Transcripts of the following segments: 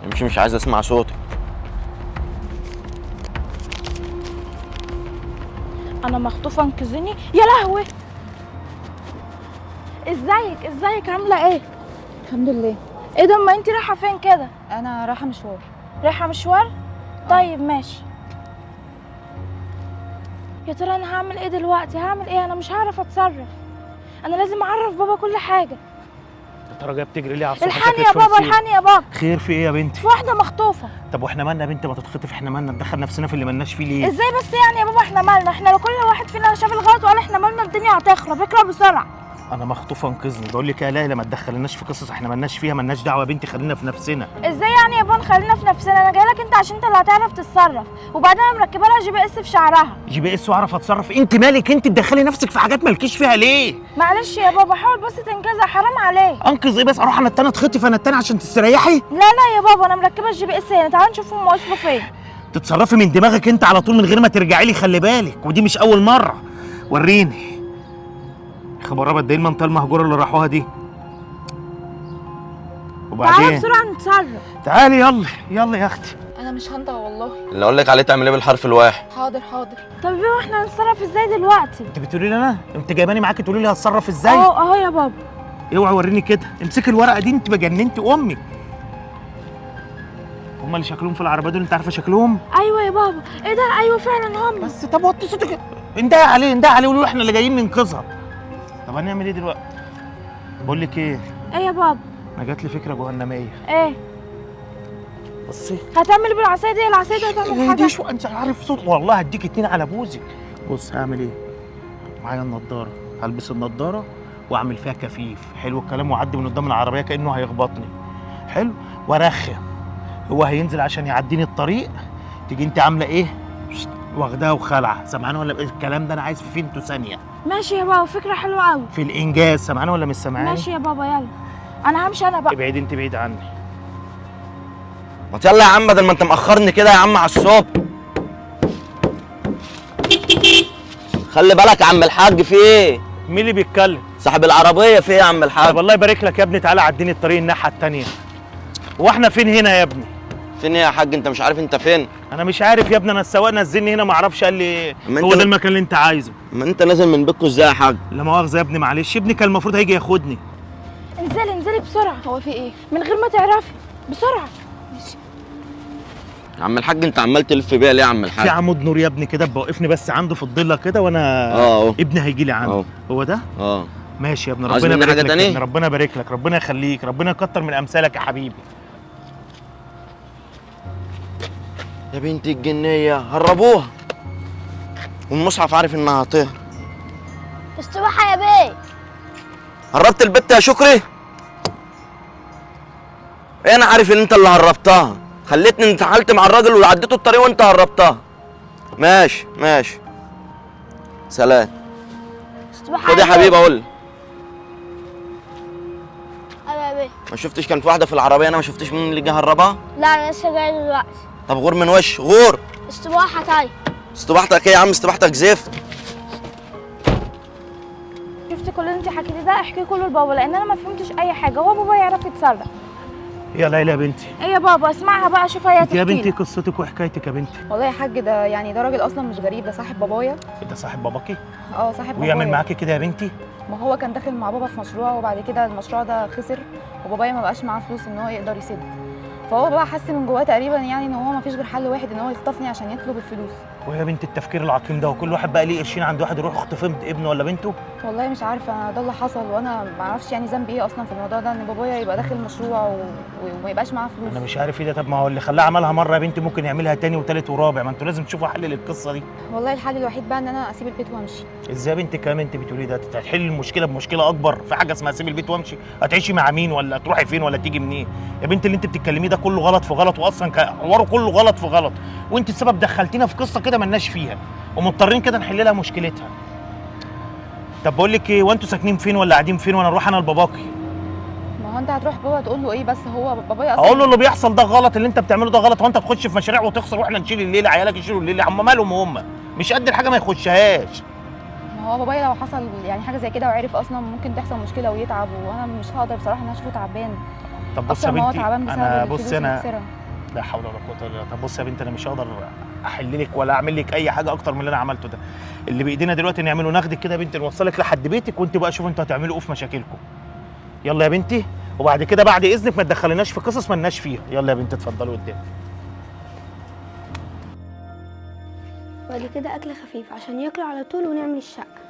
امشي، مش عايز اسمع صوتك. انا مخطوفه، انقذيني يا لهوي. ازيك عامله ايه؟ الحمد لله. ايه ده، ما انت رايحه فين كده؟ انا رايحه مشوار. رايحه مشوار؟ طيب ماشي. يا ترى انا هعمل ايه دلوقتي؟ هعمل ايه؟ انا مش هعرف اتصرف. انا لازم اعرف بابا كل حاجه. يا ترى جايه بتجري ليه على الصبح؟ الحقني يا بابا، الحقني يا بابا. خير في ايه يا بنتي؟ في واحده مخطوفه. طب واحنا مالنا يا بنتي؟ ما تتخطف، احنا مالنا ندخل نفسنا في اللي مالناش فيه ليه؟ ازاي بس يعني يا بابا؟ احنا مالنا؟ احنا لو كل واحد فينا شاف الغلط وقال احنا مالنا الدنيا هتخرب. اقرا بسرعه. انا مخطوفه، انقذني. بقول لك يا ليلى ما تدخلناش في قصص احنا مالناش فيها، مالناش دعوه يا بنتي، خلينا في نفسنا. ازاي يعني يا بابا خلينا في نفسنا؟ انا جايلك انت عشان انت اللي هتعرف تتصرف، وبعدين انا مركبه لها GPS في شعرها. GPS واعرف اتصرف؟ انت مالك؟ انت تدخلي نفسك في حاجات مالكيش فيها ليه؟ معلش يا بابا، حاول بس تنجزها، حرام عليك. انقذ ايه بس؟ اروح انا التاني اتخطف انا التاني عشان تستريحي؟ لا يا بابا، انا مركبه GPS هنا، تعال نشوف هم وصلوا فين. تتصرفي من دماغك انت على طول من غير ما ترجعي لي، خلي بالك، ودي مش اول مره. وريني خبر ربط، ده المنطقه المهجوره اللي راحوها دي. وبعدين تعالى بسرعه نتصرف. تعالي يلا يلا يا اختي. انا مش هنطق والله. اللي اقول لك عليه تعمل ايه بالحرف الواحد؟ حاضر. طب يا بابا احنا هنتصرف ازاي دلوقتي؟ انت بتقولي لي انا؟ انت جايباني معاكي تقولي لي هتصرف ازاي؟ اهو يا بابا. اوعي وريني كده، امسكي الورقه دي، انت بجننتي امي. هم اللي شكلهم في العربيه دول، انت عارفه شكلهم؟ ايوه يا بابا. ايه ده؟ ايوه فعلا هم. بس طب وطي صوتك، اندهي عليه قولوا له احنا اللي جايين ننقذها. طب هنعمل ايه دلوقتي؟ بقول لك ايه؟ ايه يا بابا؟ انا جات لي فكره جهنميه. ايه؟ بصي، هتعمل بالعصايه دي؟ العصايه دي هتعمل حاجه؟ دي شو انت عارف صوت، والله هديك 2 على بوزك. بص هعمل ايه؟ معايا النضاره، هلبس النضاره واعمل فيها كفيف، حلو الكلام، واعدي من قدام العربيه كانه هيخبطني، حلو، وارخم، هو هينزل عشان يعديني الطريق، تيجي انت عامله ايه؟ واخداها وخلعه، سامعانه ولا ايه الكلام ده؟ انا عايز في فينتو ثانيه. ماشي يا بابا، فكره حلوه قوي. في الانجاز، سامعانه ولا مش سامعانه؟ ماشي يا بابا، يلا انا همشي انا بقى. ابعد انت بعيد عني. ما يلا يا عم، بدل ما انت مأخرني كده يا عم على الصبح. خلي بالك يا عم الحاج، في ايه؟ مين اللي بيتكلم؟ صاحب العربيه، في ايه يا عم الحاج؟ طب الله يبارك لك يا ابني، تعالى عديني الطريق الناحيه الثانيه. هو احنا فين هنا يا ابني؟ فين ايه يا حاج؟ انت مش عارف انت فين؟ انا مش عارف يا ابني، انا السواق نزلني هنا ما اعرفش، قال لي هو ده المكان اللي انت عايزه. ما انت نازل من بيتكم ازاي يا حاج؟ لا مؤاخذه يا ابني، معلش، ابني كان المفروض هيجي ياخدني. انزلي بسرعه. هو في ايه؟ من غير ما تعرفي، بسرعه. يا عم الحاج انت عمال تلف بيا ليه يا عم الحاج؟ في عمود نور يا ابني كده، بوقفني بس عنده في الضله كده، وانا اهو ابني هيجي لي عنده. هو ده؟ ماشي يا ابني، عايز ربنا مني يبارك حاجة لك تاني؟ يا ابني، ربنا يبارك لك، ربنا يخليك، ربنا يكتر من امثالك يا حبيبي. يا بنتي الجنيه، هربوها، والمصحف عارف انها هتهرب. استباحه يا بيه. هربت البت يا شكري؟ ايه، انا عارف ان انت اللي هربتها، خليتني انتحلت مع الراجل وعديته الطريق وانت هربتها. ماشي سلام. خد يا حبيبي اقول لك. ايوه يا بيه. ما شفتش كان في واحده في العربيه؟ انا ما شفتش مين اللي جه هربها. لا انا لسه جاي دلوقتي. طب غور من وش غور. استباحه. طيب استباحتك ايه يا عم؟ استباحتك زفت. شفت كل اللي انت حكيتيه ده؟ احكيه كله لبابا، لان انا ما فهمتش اي حاجه، هو بابا يعرف يتصرف. يا ليلى يا بنتي. ايه يا بابا؟ اسمعها بقى، شوف هي انت يا بنتي تحكيلي. قصتك وحكايتك يا بنتي. والله يا حاج ده يعني ده راجل اصلا مش غريب، ده صاحب بابايا. ده صاحب باباكي؟ صاحب بابايا. ويعمل معاكي كده يا بنتي؟ ما هو كان داخل مع بابا في مشروع، وبعد كده المشروع ده خسر، وبابايا ما بقاش معاه فلوس ان هو يقدر يسد، فهو بقى حس من جواه تقريبا يعني ان هو ما فيش غير حل واحد، ان هو يخطفني عشان يطلب الفلوس. ويا بنت التفكير العقيم ده، وكل واحد بقى ليه قرشين عند واحد يروح يخطف ابنه ولا بنته؟ والله مش عارفه انا ده اللي حصل، وانا ما اعرفش يعني ذنبي ايه اصلا في الموضوع ده، ان بابايا يبقى داخل مشروع وما يبقاش معاه فلوس. انا مش عارف ايه ده. طب ما هو اللي خلاه عملها مره يا بنتي ممكن يعملها تاني وتالت ورابع، ما انتوا لازم تشوفوا حل للقصه دي. والله الحل الوحيد بقى ان انا اسيب البيت وامشي. ازاي يا بنتي الكلام انت بتقوليه ده؟ هتحل المشكله بمشكله اكبر؟ في حاجه اسمها اسيب البيت وامشي؟ هتعيشي مع مين ولا تروحي فين ولا تيجي منين؟ يا بنتي اللي انت بتتكلميه ده كله غلط في غلط، واصلا حواره كله غلط في غلط، وانت السبب دخلتينا في قصه كده مالناش فيها، ومضطرين كده نحل لها مشكلتها. طب بقول لك ايه، وانتوا ساكنين فين ولا قاعدين فين وانا اروح انا لباباكي؟ ما هو انت هتروح بابا تقول له ايه؟ بس هو بابايا اصلا اقول له اللي بيحصل ده غلط، اللي انت بتعمله ده غلط، وانت تخش في مشاريع وتخسر واحنا نشيل الليله، عيالك يشيلوا الليله، هم مالهم؟ هم مش قد الحاجه ما يخشهاش. ما هو بابايا لو حصل يعني حاجه زي كده وعرف اصلا ممكن تحصل مشكله ويتعب، وانا مش هقدر بصراحه ان انا اشوفه تعبان. طب بص يا اكتر ما هو بنتي، تعبان بسبب انا الفلوس بص انا المكسرة. لا حول ولا قوه الا بالله. طب بص يا بنتي، انا مش هقدر احل لك ولا اعمل لك اي حاجه اكتر من اللي انا عملته ده. اللي بايدينا دلوقتي نعمله ناخدك كده يا بنتي نوصلك لحد بيتك، وانت بقى شوف انتوا هتعملوا ايه في مشاكلكم. يلا يا بنتي، وبعد كده بعد اذنك ما تدخلناش في قصص ما لناش فيها. يلا يا بنتي اتفضلوا قدام. وبعد كده اكل خفيف عشان ياكلوا على طول ونعمل الشقه.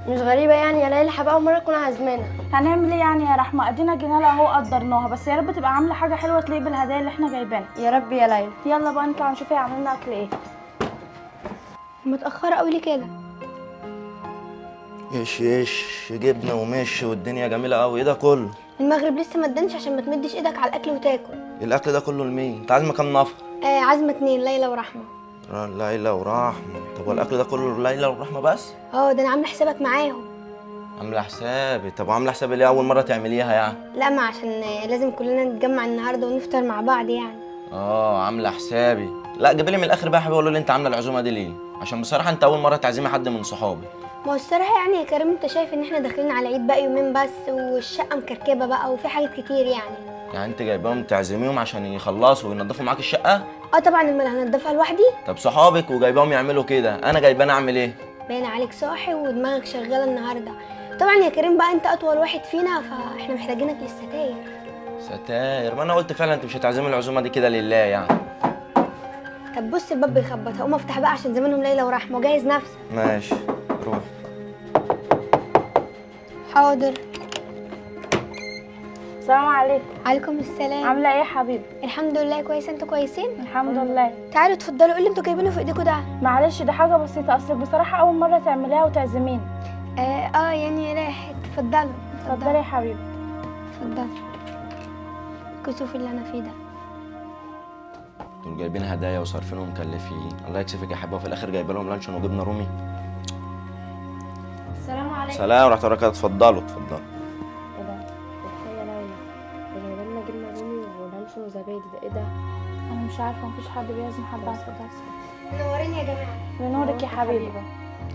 مش غريبه يعني يا ليلى، حابه اول مره اكون عازمانه. هنعمل ايه يعني يا رحمه؟ ادينا جينا لها اهو قدرناها، بس يا رب تبقى عامله حاجه حلوه تليق بالهدايا اللي احنا جايبينها. يا رب يا ليلى. يلا بقى نطلع نشوف هي عامله لنا اكل ايه. متاخره قوي ليه كده؟ ايش جبنه ومش والدنيا جميله قوي. ايه ده كله؟ المغرب لسه ما ادنش عشان ما تمدش ايدك على الاكل وتاكل. الاكل ده كله لمين؟ انت عازمه كام نفر؟ عازمه 2، ليلى ورحمه. ليلى ورحمه. طب والاكل ده كله ليلى ورحمه بس؟ ده انا عامله حسابك معاهم. عامله حسابي؟ طب وعامله حسابي ليه اول مره تعمليها يعني؟ لا، ما عشان لازم كلنا نتجمع النهارده ونفطر مع بعض يعني. عامله حسابي. لا جيبي لي من الاخر بقى يا حبيبي، قولوا لي انت عامله العزومه دي ليه؟ عشان بصراحه انت اول مره تعزمي حد من صحابي. ما هو الصراحه يعني يا كريم، انت شايف ان احنا داخلين على عيد بقى يومين بس، والشقه مكركبه بقى وفي حاجات كتير يعني انت جايباهم تعزميهم عشان يخلصوا وينضفوا معاك الشقه؟ طبعا، امال هنضفها لوحدي؟ طب صحابك وجايباهم يعملوا كده، انا جايبان اعمل ايه؟ باين عليك صاحي ودماغك شغاله النهارده. طبعا يا كريم بقى، انت اطول واحد فينا، فاحنا محتاجينك للستاير. ستاير؟ ما انا قلت فعلا انت مش هتعزمي العزومه دي كده لله يعني. طب بص الباب بيخبط، هقوم افتح بقى عشان زمانهم ليلى ورحمه، وجهز نفسك. ماشي روح. حاضر. السلام عليكم. عليكم السلام. عامله ايه يا حبيبي؟ الحمد لله كويسه، انتوا كويسين؟ الحمد لله. تعالوا اتفضلوا، ايه اللي انتوا جايبينه في ايديكوا ده؟ معلش دي حاجه بسيطه، اصل بصراحه اول مره تعمليها وتعزميني. يعني رايح. اتفضلوا اتفضلي يا حبيبي. اتفضلوا. كسوف اللي انا فيه ده. دول جايبين هدايا وصارفين ومكلفين. الله يكسفك يا حبيبي، وفي الاخر جايبه لهم لانشون وجبنه رومي. السلام عليكم. سلام ورحمه الله وبركاته. اتفضلوا اتفضلوا. ايه ده؟ يا ليلى، ده جايبه لنا جبنه رومي ولانشون وزبادي، ده ايه ده؟ انا مش عارفه، مفيش حد بيعزم حد على الفطار. منورين يا جماعه. بنورك يا حبيبي.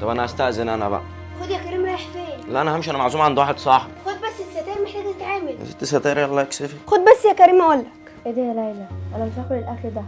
طب انا هستأذن انا بقى. خد يا كريم، رايح فين؟ لا انا همشي، انا معزوم عند واحد صاحبي. خد بس الستاير محتاجه تتعمل. يا ست ستاير الله يكسفك. خد بس يا كريم اقول لك. ايه ده يا ليلى؟ انا مش هاكل الاكل ده.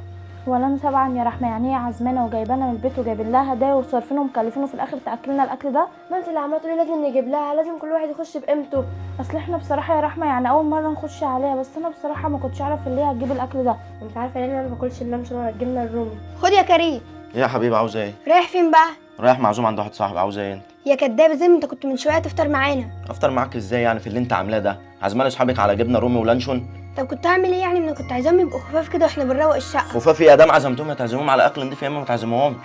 ولا انا طبعا يا رحمه، يعني هي عازمانا وجايبانا من البيت وجايبين لها هدايا وصارفين ومكلفين، وفي الاخر تاكلنا الاكل ده؟ ما انت اللي عماله تقولي لازم نجيب لها، لازم كل واحد يخش بقيمته. اصل احنا بصراحه يا رحمه يعني اول مره نخش عليها، بس انا بصراحه ما كنتش اعرف اللي هي هتجيب الاكل ده. انت عارفه ليه انا ما باكلش اللانشون ولا الجبنه الرومي؟ خد يا كريم. ايه يا حبيبي عاوز ايه؟ رايح فين بقى؟ رايح معزوم عند واحد صاحبي. عاوز ايه انت؟ يا كداب، زي ما انت كنت من شويه تفطر معانا. افطر معاك ازاي يعني في اللي انت عاملاه ده؟ عازماني اصحابك على جبنه رومي ولانشون؟ طب كنت هعمل ايه يعني؟ انا كنت عايزاهم يبقوا خفاف كده واحنا بنروق الشقه. خفاف يا دام عزمتهم يا تعزمهم على اكل نضيف يا اما ما تعزمهمش.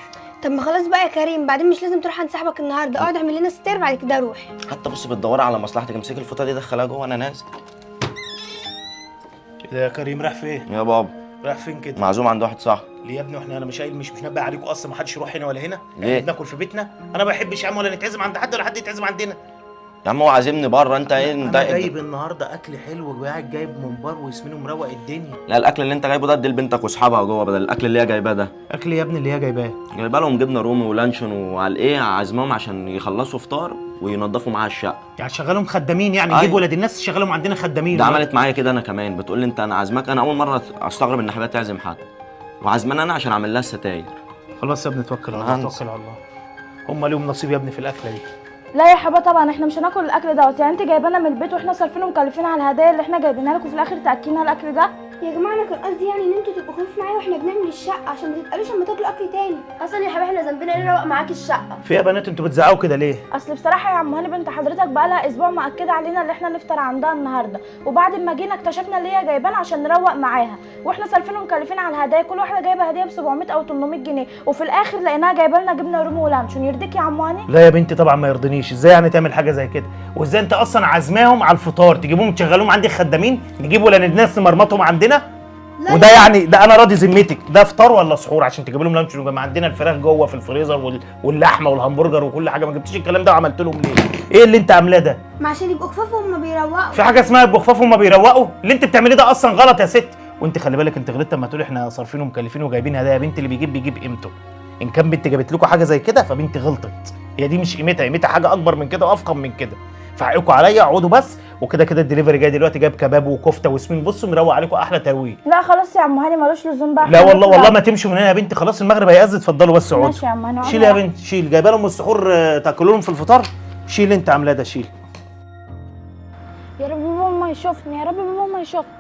طب ما خلاص بقى يا كريم، بعدين مش لازم تروح عند صاحبك النهارده، اقعد اعمل لنا ستير بعد كده روح. حتى بص بتدوري على مصلحتك، امسكي الفوطه دي دخلها جوه انا نازل. كده يا كريم رايح فين؟ يا بابا رايح فين كده؟ معزوم عند واحد صاحبي. ليه يا ابني؟ واحنا انا مش قايل مش نبه عليكم اصلا ما حدش يروح هنا ولا هنا؟ ليه؟ بناكل في بيتنا. انا ما بحبش يا عم ولا نتعزم عند حد ولا حد يتعزم عندنا. يا عم هو عازمني بره. انت ايه انا انت جايب النهارده اكل حلو وقاعد جايب ممبار وياسمين مروق الدنيا. لا الاكل اللي انت جايبه ده ادي لبنتك واصحابها جوه بدل الاكل اللي هي جايباه ده. اكل يا ابني اللي هي جايباه؟ جايبه لهم جبنه رومي ولانشون وعلى ايه، عازمهم عشان يخلصوا فطار وينضفوا معاها الشقه. يعني شغالهم خدامين يعني؟ أيوة. نجيب ولاد الناس شغالهم عندنا خدامين؟ ده عملت معايا كده انا كمان، بتقول لي انت انا عازمك. انا اول مره استغرب ان حبيبتي تعزم حد وعازمان انا عشان اعمل لها الستاير. خلاص يا ابني توكل على الله، توكل على الله. هم ليهم نصيب يا ابني في الاكله دي. لا يا حبا طبعا احنا مش هناكل الاكل دوت. يعني انت جايبانا من البيت واحنا صارفين ومكلفين على الهدايا اللي احنا جايبينها لكم، في الاخر تاكلنا الاكل ده؟ يا جماعه انا كان قصدي يعني ان انتوا تبقوا خفاف معايا واحنا بنعمل الشقه، عشان ما تتقالوش اما تاكلوا اكل تاني. اصلا يا حبيبي احنا ذنبنا ايه نروق معاكي الشقه؟ في يا بنات انتوا بتزعقوا كده ليه؟ اصل بصراحه يا عم هاني بنت حضرتك بقى لها اسبوع مأكده علينا اللي احنا نفطر عندها النهارده، وبعد ما جينا اكتشفنا اللي هي جايبانا عشان نروق معاها، واحنا صارفين ومكلفين على الهدايا، كل واحده جايبه هديه ب 700 او 800 جنيه، وفي الاخر لقيناها جايبه لنا جبنه رومي ولانشون. يرضيك يا عم هاني؟ لا يا بنتي طبعا ما يرضينيش. ازاي يعني تعمل حاجه زي كده؟ وازاي انت اصلا عازماهم على الفطار تجيبوهم تشغلوهم عندي خدامين؟ نجيب ولا الناس نمرمطهم عندنا؟ وده يعني ده انا راضي ذمتك ده فطار ولا سحور عشان تجيب لهم لانشون؟ وما عندنا الفراخ جوه في الفريزر واللحمه والهمبرجر وكل حاجه. ما جبتيش الكلام ده وعملت لهم ليه؟ ايه اللي انت عاملاه ده؟ ما عشان يبقوا خفاف وهم بيروقوا. في حاجه اسمها يبقوا خفاف وما بيروقوا؟ اللي انت بتعمليه ده اصلا غلط يا ست. وانت خلي بالك انت غلطت لما تقولي احنا صارفين ومكلفين وجايبين هدايا. يا بنت اللي بيجيب قيمته. ان كان بنت جابت لكم حاجه زي كده فبنت غلطت. هي دي مش قيمتها، قيمتها حاجه اكبر من كده وافخم من كده. فحقكم عليا، اقعدوا بس، وكده كده الدليفري جاي دلوقتي، جايب كباب وكفته وسمين، بصوا مروق عليكم احلى ترويق. لا خلاص يا عم هاني ملوش لزوم بقى. لا والله والله ما تمشوا من هنا يا بنتي، خلاص المغرب هيأذن، اتفضلوا بس اقعدوا. ماشي يا عم هاني. شيل يا بنتي شيل، جايبه لهم السحور تاكلوا لهم في الفطار، شيل انت عاملاه ده شيل. يا رب بابا ما يشوفني، يا رب بابا ما يشوفني.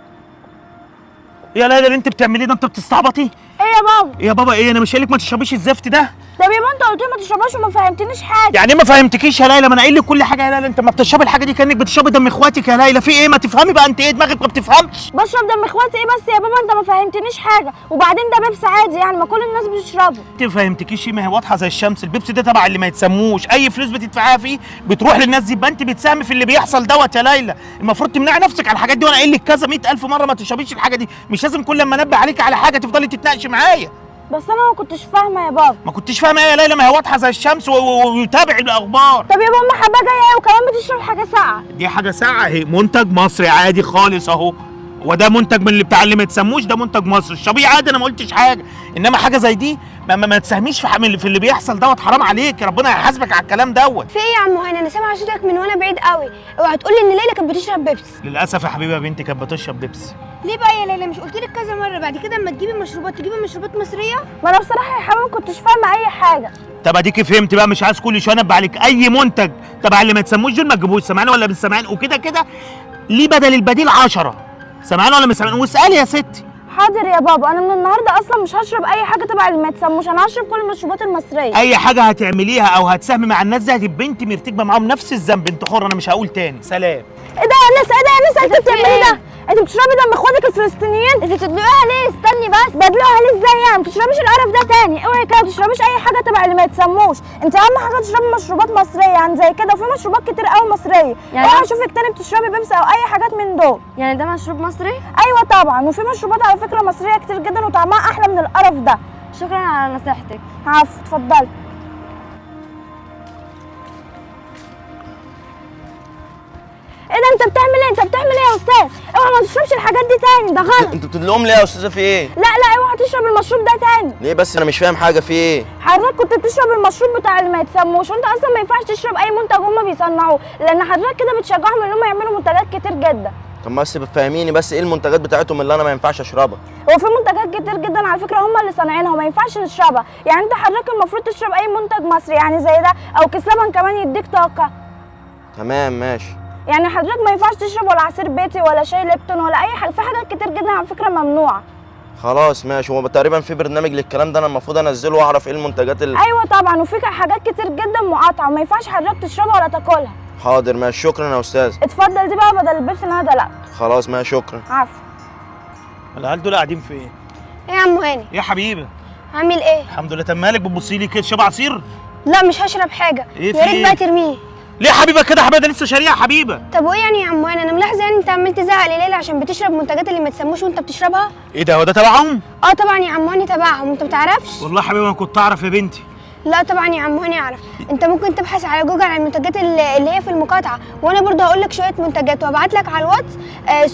يا ليلى اللي انت بتعمليه ده، انت بتستعبطي؟ ايه يا بابا؟ يا بابا ايه، انا مش قايل لك ما تشربيش الزفت ده؟ طب يابا انت قلت لي ما تشربهاش وما فهمتنيش حاجه. يعني ما فهمتكيش يا ليلى؟ ما انا قايل لك كل حاجه يا ليلى، انت ما بتشربي الحاجه دي كانك بتشربي دم اخواتك يا ليلى، في ايه؟ ما تفهمي بقى، انت ايه دماغك ما بتفهمش؟ بشرب دم اخواتي ايه بس يا بابا؟ انت ما فهمتنيش حاجه، وبعدين ده بيبسي عادي يعني، ما كل الناس بتشربه. انت ما فهمتكيش ايه؟ ما هي واضحه زي الشمس، البيبسي ده تبع اللي ما يتسموش، اي فلوس بتدفعها فيه بتروح للناس دي، يبقى انت بتساهمي في اللي بيحصل دوت يا ليلى، المفروض تمنعي نفسك على الحاجات دي، وانا قايل لك كذا 100,000 مره ما تشربيش الحاجه دي، مش لازم كل ما انبه عليك على حاجه تفضلي تتناقشي معايا. بس انا ما كنتش فاهمه يا بابا. ما كنتش فاهمه ايه يا ليلى؟ ما هي واضحه زي الشمس ويتابع الاخبار. طب يا بابا حبه جايه وكمان بتشرب حاجه ساقعه. دي حاجه ساقعه اهي، منتج مصري عادي خالص اهو، وده منتج من اللي بتاع اللي ما تسموش، ده منتج مصري، اشربيه عادي انا ما قلتش حاجه، انما حاجه زي دي ما تساهميش في اللي بيحصل دوت، حرام عليك، ربنا هيحاسبك على الكلام دوت. في ايه يا عم هاني؟ انا سامعه صوتك من وانا بعيد قوي، اوعى تقول لي ان ليلى كانت بتشرب بيبسي. للاسف يا حبيبه بنتي كانت بتشرب بيبسي. ليه بقى يا ليلى؟ مش قلت لك كذا مره بعد كده اما تجيبي مشروبات تجيبي مشروبات مصريه؟ ما انا بصراحه يا حبيبي ما كنتش فاهمه اي حاجه. طب اديكي فهمت بقى، مش عايز كل شويه انبه عليك، اي منتج تبع اللي ما تسموش دول ما تجيبوش، سامعين ولا مش سامعين؟ وكده كده ليه بدل البديل 10، سامعين ولا مش سامعين؟ واسالي يا ستي. حاضر يا بابا، انا من النهارده اصلا مش هشرب اي حاجه تبع اللي ما يتسموش، انا هشرب كل المشروبات المصريه. اي حاجه هتعمليها او هتساهمي مع الناس دي هتبقى انت مرتكبه معاهم نفس الذنب، انت حره، انا مش هقول تاني، سلام. ايه ده يا ناس؟ ايه ده يا ناس انت بتعملي ده؟ انت بتشربي دم اخواتك الفلسطينيين؟ انت بتدلقوها ليه؟ استني بس. بدلقوها ليه ازاي يعني؟ ما تشربيش القرف ده تاني، اوعي كده ما تشربيش اي حاجه تبع اللي ما يتسموش، انت اهم حاجه تشربي مشروبات مصريه يعني زي كده، وفي مشروبات كتير قوي مصريه، يعني اوعي اشوفك تاني بتشربي بيبسي او اي حاجات من دول. يعني ده مشروب مصري؟ ايوه طبعا، وفي مشروبات على فكره مصريه كتير جدا وطعمها احلى من القرف ده. شكرا على نصيحتك. عفوا، اتفضلي. ايه ده انت بتعمل ايه؟ انت بتعمل ايه يا استاذ؟ اوعى ما تشربش الحاجات دي تاني، ده غلط. انتوا بتدلقوهم ليه يا استاذه؟ في ايه؟ لا لا اوعى تشرب المشروب ده تاني. ليه بس؟ انا مش فاهم حاجه، في ايه؟ حضرتك كنت بتشرب المشروب بتاع اللي ما يتسموش، وانت اصلا ما ينفعش تشرب اي منتج هم بيصنعوه، لان حضرتك كده بتشجعهم ان هم يعملوا منتجات كتير جدا. طب بس فهميني بس ايه المنتجات بتاعتهم اللي انا ما ينفعش اشربها؟ هو في منتجات كتير جدا على فكره هم اللي صانعينها وما ينفعش نشربها، يعني انت حضرتك المفروض تشرب اي منتج مصري يعني زي ده، او كيس لبن كمان يديك طاقه. تمام ماشي. يعني حضرتك ما ينفعش تشرب ولا عصير بيتي ولا شاي ليبتون ولا اي حاجه، في حاجات كتير جدا على فكره ممنوعه. خلاص ماشي، هو تقريبا في برنامج للكلام ده انا المفروض انزله واعرف ايه المنتجات ايوه طبعا، وفي حاجات كتير جدا مقاطعه وما ينفعش حضرتك تشربها ولا تاكلها. حاضر ماشي، شكرا يا استاذ. اتفضل دي بقى بدل البيبسي اللي انا دلقته. خلاص ماشي شكرا. عفوا. العيال دول قاعدين في ايه؟ ايه يا عم هاني؟ يا حبيبي عامل ايه؟ الحمد لله. طب مالك بتبصي لي كده؟ شبع عصير؟ لا مش هشرب حاجه. ايه في يا ريت ايه؟ بقى ترميه. ليه يا حبيبه كده يا حبيبه؟ ده لسه شاريها يا حبيبه. طب وايه يعني يا عم هاني؟ انا ملاحظه يعني انت عمال تزعق ليلى عشان بتشرب منتجات اللي ما تسموش وانت بتشربها. ايه ده، هو ده تبعهم؟ اه طبعا يا عم هاني تبعهم، انت بتعرفش؟ والله يا حبيبه انا كنت اعرف يا بنتي. لا طبعا يا عم هاني اعرف، انت ممكن تبحث على جوجل عن المنتجات اللي هي في المقاطعه، وانا برضه هقول لك شويه منتجات وابعت لك على الواتس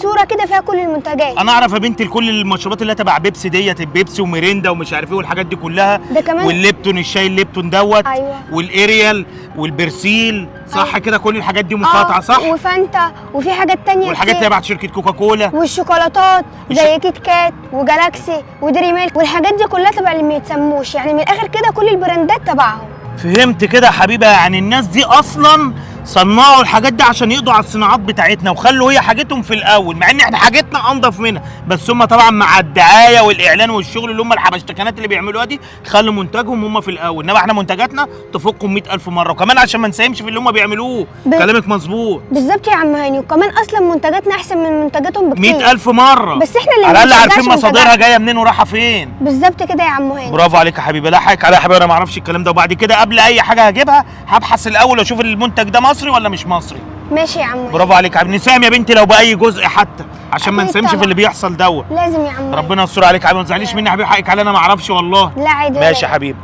صوره كده فيها كل المنتجات. انا اعرف يا بنتي كل المشروبات اللي تبع بيبسي ديت، البيبسي وميريندا ومش عارف ايه والحاجات دي كلها، ده كمان والليبتون، الشاي الليبتون دوت، أيوة. والاريال والبرسيل، صح أيوة. كده كل الحاجات دي مقاطعه صح؟ وفانتا وفي حاجات تانية والحاجات كتير. تبع شركه كوكاكولا، والشوكولاتات زي كيت كات وجالاكسي وديري ميلك، والحاجات دي كلها تبع اللي ما يتسموش، يعني من الاخر كده كل البراندات تبعهم. فهمت كده يا حبيبه؟ يعني الناس دي اصلا صنعوا الحاجات دي عشان يقضوا على الصناعات بتاعتنا وخلوا هي حاجتهم في الاول، مع ان احنا حاجتنا انضف منها، بس هم طبعا مع الدعايه والاعلان والشغل اللي هم الحبشتكنات اللي بيعملوها دي خلوا منتجهم هم في الاول، انما احنا منتجاتنا تفوقهم 100,000 مره، وكمان عشان ما نساهمش في اللي هم بيعملوه. كلامك مظبوط بالظبط يا عم هاني، وكمان اصلا منتجاتنا احسن من منتجاتهم بكتير 100,000 مره، بس احنا اللي على الاقل بنشجعش عارفين مصادرها منتجاتنا. جايه منين ورايحه فين. بالظبط كده يا عم هاني. برافو عليك يا حبيبي. لا حقك عليا يا حبيبي، انا ما اعرفش الكلام ده، وبعد كده قبل اي حاجه هجيبها هبحث الاول واشوف المنتج ده مصري ولا مش مصري. ماشي يا عم هاني. برافو عليك يا حبيبي. نساهم يا بنتي لو باي جزء حتى عشان ما أكيد نساهمش في طبعا. اللي بيحصل دوت. لازم يا عم هاني. ربنا يستر عليك يا حبيبي، ما تزعليش مني يا حبيبي، حقك عليا انا ما اعرفش والله. لا عادي. ماشي يا حبيبي.